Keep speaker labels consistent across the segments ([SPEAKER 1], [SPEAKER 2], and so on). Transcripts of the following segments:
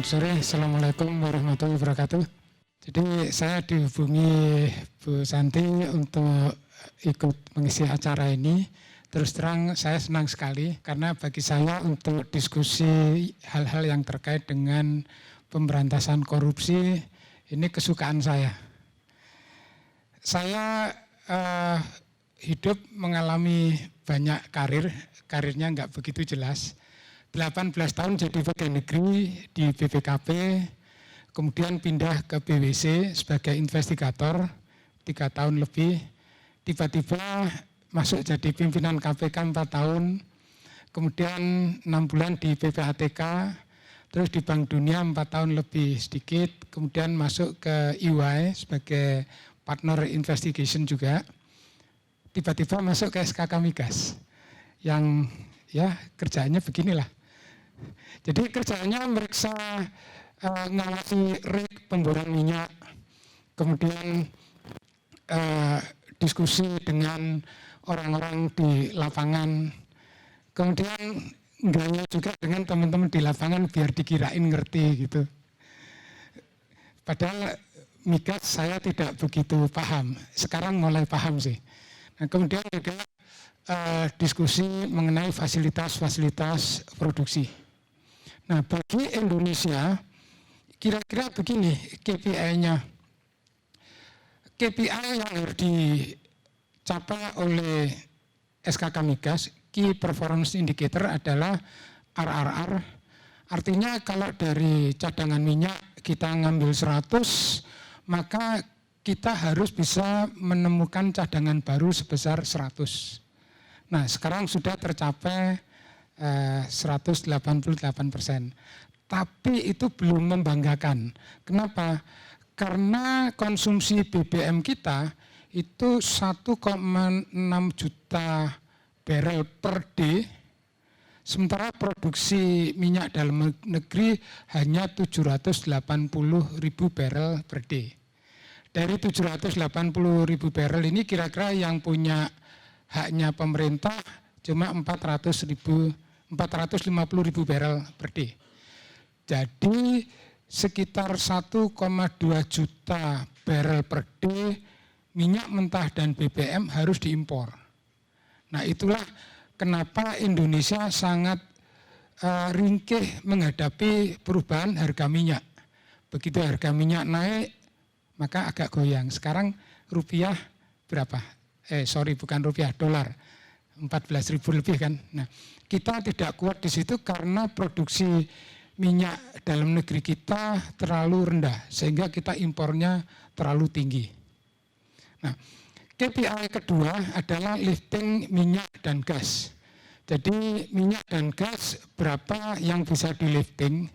[SPEAKER 1] sore, Assalamualaikum warahmatullahi wabarakatuh. Jadi saya dihubungi Bu Santi untuk ikut mengisi acara ini. Terus terang saya senang sekali karena bagi saya untuk diskusi hal-hal yang terkait dengan pemberantasan korupsi ini kesukaan saya. Saya hidup mengalami banyak karirnya nggak begitu jelas. 18 tahun jadi pegawai negeri di BPKP, kemudian pindah ke BWC sebagai investigator 3 tahun lebih, tiba-tiba masuk jadi pimpinan KPK 4 tahun, kemudian 6 bulan di PPATK, terus di Bank Dunia 4 tahun lebih sedikit, kemudian masuk ke EY sebagai partner investigation juga, tiba-tiba masuk ke SKK Migas yang ya kerjaannya beginilah. Jadi kerjanya meriksa ngawasi rig pemboran minyak, kemudian diskusi dengan orang-orang di lapangan, kemudian enggaknya juga dengan teman-teman di lapangan biar dikirain ngerti gitu. Padahal migas saya tidak begitu paham, sekarang mulai paham sih. Nah, kemudian juga diskusi mengenai fasilitas-fasilitas produksi. Nah, bagi Indonesia, kira-kira begini KPI-nya. KPI yang harus dicapai oleh SKK Migas, Key Performance Indicator adalah RRR. Artinya kalau dari cadangan minyak kita ngambil 100, maka kita harus bisa menemukan cadangan baru sebesar 100. Nah, sekarang sudah tercapai 188%. Tapi itu belum membanggakan. Kenapa? Karena konsumsi BBM kita itu 1,6 juta barrel per day, sementara produksi minyak dalam negeri hanya 780.000 barrel per day. Dari 780.000 barrel ini kira-kira yang punya haknya pemerintah cuma 450.000 barrel per day. Jadi sekitar 1,2 juta barrel per day minyak mentah dan BBM harus diimpor. Nah, itulah kenapa Indonesia sangat ringkih menghadapi perubahan harga minyak. Begitu harga minyak naik, maka agak goyang. Sekarang rupiah berapa? Bukan rupiah, dolar. 14.000 lebih kan. Nah, kita tidak kuat di situ karena produksi minyak dalam negeri kita terlalu rendah sehingga kita impornya terlalu tinggi. Nah, KPI kedua adalah lifting minyak dan gas. Jadi minyak dan gas berapa yang bisa di lifting?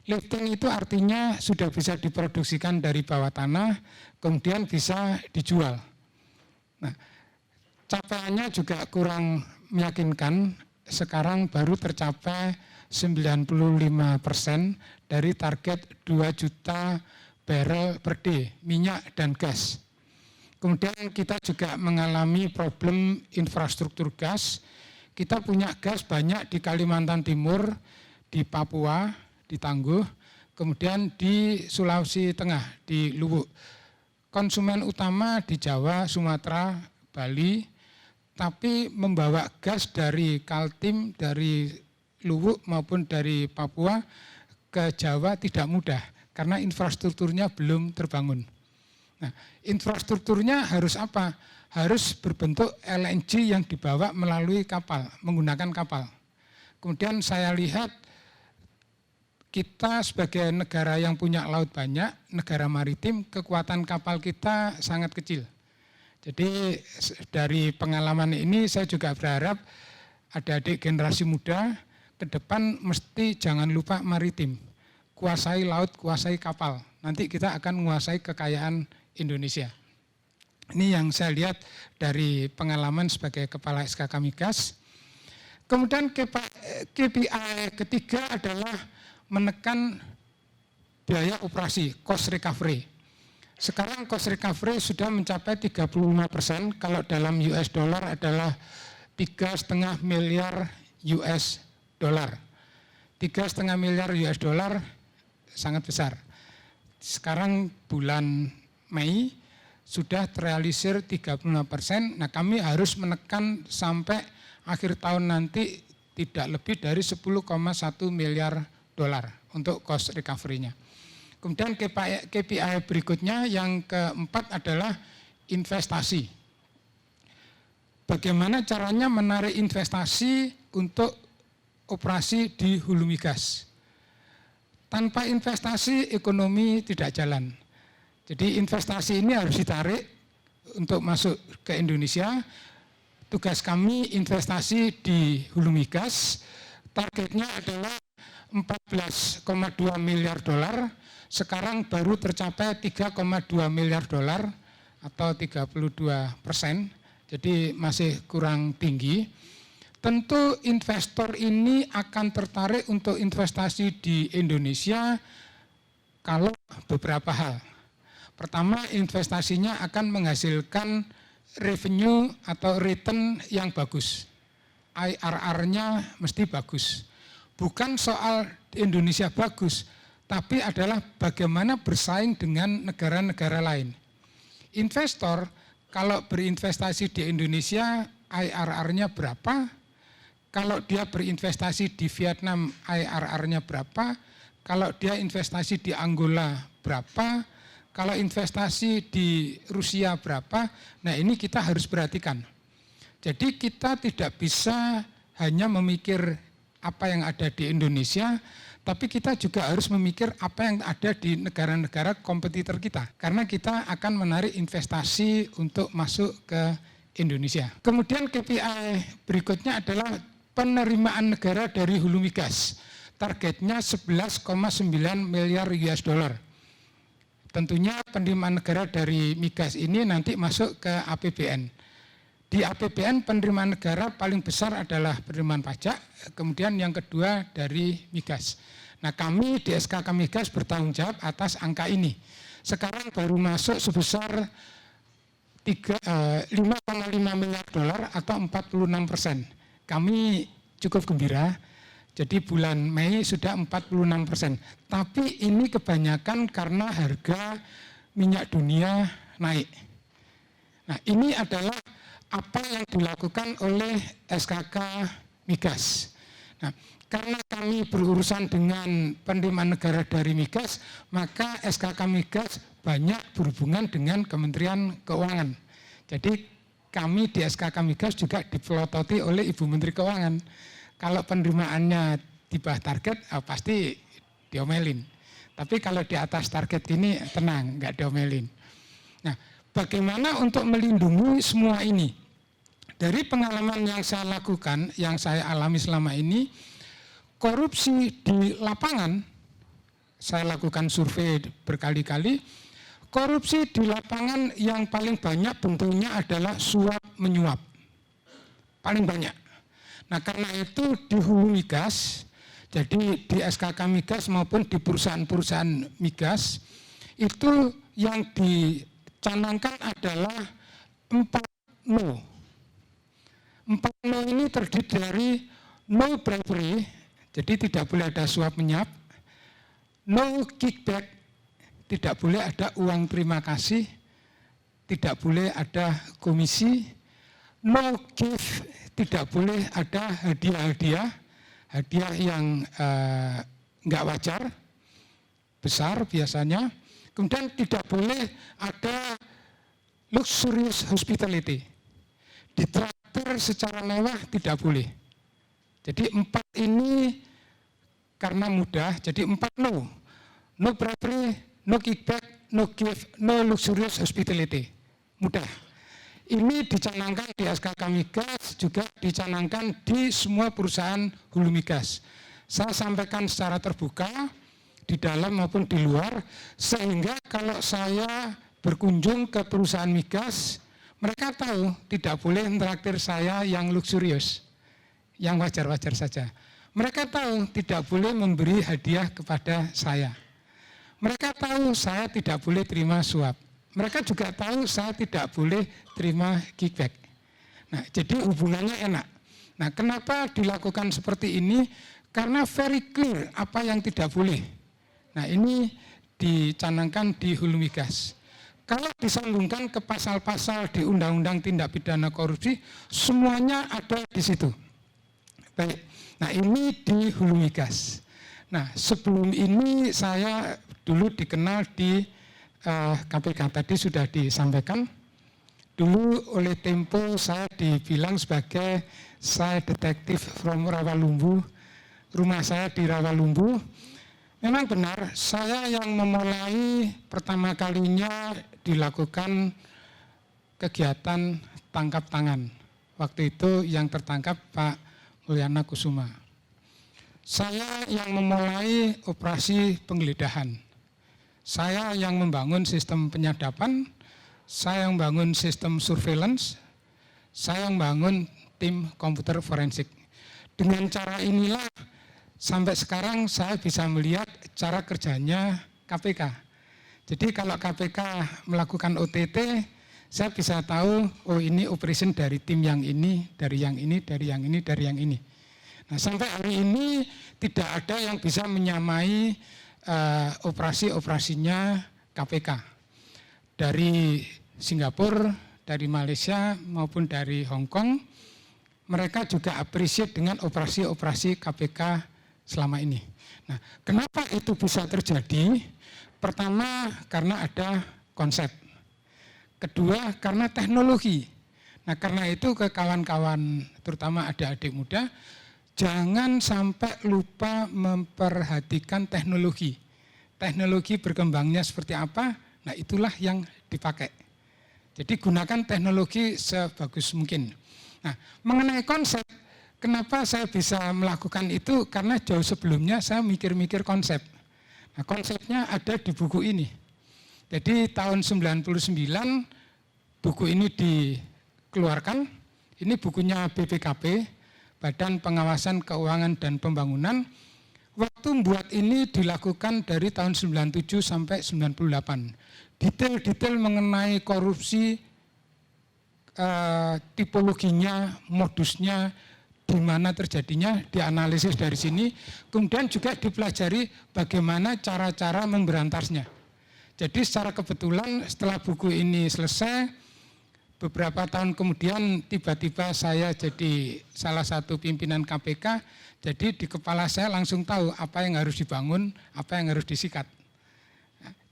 [SPEAKER 1] Lifting itu artinya sudah bisa diproduksikan dari bawah tanah, kemudian bisa dijual. Nah, capaiannya juga kurang meyakinkan, sekarang baru tercapai 95% dari target 2 juta barrel per day minyak dan gas. Kemudian kita juga mengalami problem infrastruktur gas. Kita punya gas banyak di Kalimantan Timur, di Papua, di Tangguh, kemudian di Sulawesi Tengah, di Luwuk. Konsumen utama di Jawa, Sumatera, Bali, tapi membawa gas dari Kaltim, dari Luwuk maupun dari Papua ke Jawa tidak mudah karena infrastrukturnya belum terbangun. Nah, infrastrukturnya harus apa? Harus berbentuk LNG yang dibawa melalui kapal, menggunakan kapal. Kemudian saya lihat kita sebagai negara yang punya laut banyak, negara maritim, kekuatan kapal kita sangat kecil. Jadi dari pengalaman ini saya juga berharap adik-adik generasi muda ke depan mesti jangan lupa maritim. Kuasai laut, kuasai kapal. Nanti kita akan menguasai kekayaan Indonesia. Ini yang saya lihat dari pengalaman sebagai Kepala SKK Migas. Kemudian KPI ketiga adalah menekan biaya operasi, cost recovery. Sekarang cost recovery sudah mencapai 35%, kalau dalam US dollar adalah 3,5 miliar US dollar. 3,5 miliar US dollar sangat besar. Sekarang bulan Mei sudah terrealisir 35%. Nah, kami harus menekan sampai akhir tahun nanti tidak lebih dari 10,1 miliar dolar untuk cost recovery-nya. Kemudian KPI berikutnya yang keempat adalah investasi. Bagaimana caranya menarik investasi untuk operasi di hulu migas. Tanpa investasi ekonomi tidak jalan. Jadi investasi ini harus ditarik untuk masuk ke Indonesia. Tugas kami investasi di hulu migas, targetnya adalah 14,2 miliar dolar, sekarang baru tercapai 3,2 miliar dolar atau 32%, jadi masih kurang tinggi. Tentu investor ini akan tertarik untuk investasi di Indonesia kalau beberapa hal. Pertama, investasinya akan menghasilkan revenue atau return yang bagus. IRR-nya mesti bagus. Bukan soal Indonesia bagus, tapi adalah bagaimana bersaing dengan negara-negara lain. Investor kalau berinvestasi di Indonesia, IRR-nya berapa? Kalau dia berinvestasi di Vietnam, IRR-nya berapa? Kalau dia investasi di Angola, berapa? Kalau investasi di Rusia berapa? Nah, ini kita harus perhatikan. Jadi kita tidak bisa hanya memikir apa yang ada di Indonesia, tapi kita juga harus memikir apa yang ada di negara-negara kompetitor kita. Karena kita akan menarik investasi untuk masuk ke Indonesia. Kemudian KPI berikutnya adalah penerimaan negara dari hulu migas. Targetnya 11,9 miliar US dollar. Tentunya penerimaan negara dari migas ini nanti masuk ke APBN. Di APBN penerimaan negara paling besar adalah penerimaan pajak, kemudian yang kedua dari migas. Nah, kami di SKK Migas bertanggung jawab atas angka ini. Sekarang baru masuk sebesar 5,5 miliar dolar atau 46%. Kami cukup gembira. Jadi bulan Mei sudah 46%. Tapi ini kebanyakan karena harga minyak dunia naik. Nah, ini adalah apa yang dilakukan oleh SKK Migas. Nah, karena kami berurusan dengan penerimaan negara dari migas, maka SKK Migas banyak berhubungan dengan Kementerian Keuangan. Jadi kami di SKK Migas juga dipelototi oleh Ibu Menteri Keuangan. Kalau penerimaannya di bawah target, pasti diomelin. Tapi kalau di atas target ini tenang, nggak diomelin. Nah, bagaimana untuk melindungi semua ini? Dari pengalaman yang saya lakukan, yang saya alami selama ini, korupsi di lapangan, saya lakukan survei berkali-kali, korupsi di lapangan yang paling banyak bentuknya adalah suap menyuap. Paling banyak. Nah, karena itu di hulu migas, jadi di SKK Migas maupun di perusahaan-perusahaan migas, itu yang dicanangkan adalah 4 no. 4 no ini terdiri dari no bribery, jadi tidak boleh ada suap menyuap, no kickback, tidak boleh ada uang terima kasih, tidak boleh ada komisi, no gift, tidak boleh ada hadiah-hadiah, hadiah yang nggak wajar, besar biasanya. Kemudian tidak boleh ada luxurious hospitality, ditraktir secara mewah tidak boleh. Jadi 4 ini karena mudah, jadi 4 no. No bribery, no kickback, no gift, no luxurious hospitality. Mudah. Ini dicanangkan di SKK Migas, juga dicanangkan di semua perusahaan hulu migas. Saya sampaikan secara terbuka, di dalam maupun di luar, sehingga kalau saya berkunjung ke perusahaan migas, mereka tahu tidak boleh traktir saya yang luxurious, yang wajar-wajar saja. Mereka tahu tidak boleh memberi hadiah kepada saya. Mereka tahu saya tidak boleh terima suap. Mereka juga tahu saya tidak boleh terima kickback. Nah, jadi hubungannya enak. Nah, kenapa dilakukan seperti ini? Karena very clear apa yang tidak boleh. Nah ini dicanangkan di Hulu Migas. Kalau disambungkan ke pasal-pasal di Undang-Undang Tindak Pidana Korupsi, semuanya ada di situ. Baik, nah ini di Hulu Migas. Nah sebelum ini saya dulu dikenal di KPK, tadi sudah disampaikan. Dulu oleh Tempo saya dibilang sebagai saya detektif from Rawalumbu, rumah saya di Rawalumbu. Memang benar, saya yang memulai pertama kalinya dilakukan kegiatan tangkap tangan. Waktu itu yang tertangkap Pak Mulyana Kusuma. Saya yang memulai operasi penggeledahan. Saya yang membangun sistem penyadapan, saya yang membangun sistem surveillance, saya yang membangun tim komputer forensik. Dengan cara inilah sampai sekarang saya bisa melihat cara kerjanya KPK. Jadi kalau KPK melakukan OTT, saya bisa tahu, oh ini operation dari tim yang ini, dari yang ini, dari yang ini, dari yang ini. Nah sampai hari ini tidak ada yang bisa menyamai operasi-operasinya KPK. Dari Singapura, dari Malaysia maupun dari Hong Kong, mereka juga appreciate dengan operasi-operasi KPK selama ini. Nah, kenapa itu bisa terjadi? Pertama, karena ada konsep. Kedua, karena teknologi. Nah, karena itu ke kawan-kawan, terutama adik-adik muda, jangan sampai lupa memperhatikan teknologi. Teknologi berkembangnya seperti apa? Nah, itulah yang dipakai. Jadi gunakan teknologi sebagus mungkin. Nah, mengenai konsep, kenapa saya bisa melakukan itu? Karena jauh sebelumnya saya mikir-mikir konsep. Nah, konsepnya ada di buku ini. Jadi tahun 99 buku ini dikeluarkan. Ini bukunya BPKP, Badan Pengawasan Keuangan dan Pembangunan. Waktu membuat ini dilakukan dari tahun 97 sampai 98. Detail-detail mengenai korupsi, tipologinya, modusnya, di mana terjadinya, dianalisis dari sini, kemudian juga dipelajari bagaimana cara-cara memberantasnya. Jadi secara kebetulan setelah buku ini selesai, beberapa tahun kemudian tiba-tiba saya jadi salah satu pimpinan KPK, jadi di kepala saya langsung tahu apa yang harus dibangun, apa yang harus disikat.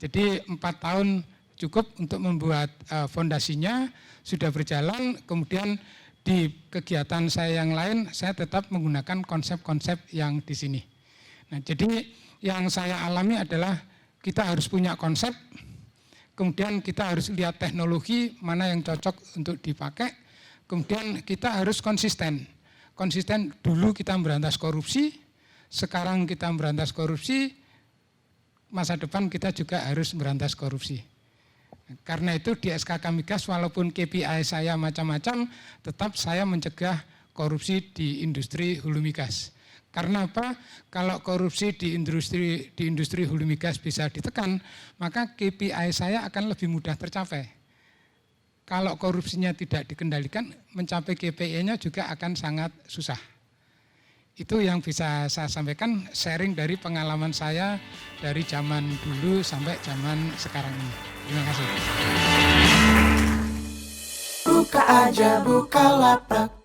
[SPEAKER 1] Jadi 4 tahun cukup untuk membuat fondasinya, sudah berjalan, kemudian di kegiatan saya yang lain, saya tetap menggunakan konsep-konsep yang di sini. Nah, jadi yang saya alami adalah kita harus punya konsep, kemudian kita harus lihat teknologi mana yang cocok untuk dipakai, kemudian kita harus konsisten. Konsisten dulu kita memberantas korupsi, sekarang kita memberantas korupsi, masa depan kita juga harus memberantas korupsi. Karena itu di SKK Migas walaupun KPI saya macam-macam, tetap saya mencegah korupsi di industri hulu migas. Karena apa? Kalau korupsi di industri hulu migas bisa ditekan, maka KPI saya akan lebih mudah tercapai. Kalau korupsinya tidak dikendalikan, mencapai KPI-nya juga akan sangat susah. Itu yang bisa saya sampaikan, sharing dari pengalaman saya dari zaman dulu sampai zaman sekarang ini. Terima kasih.
[SPEAKER 2] Buka aja Bukalapak.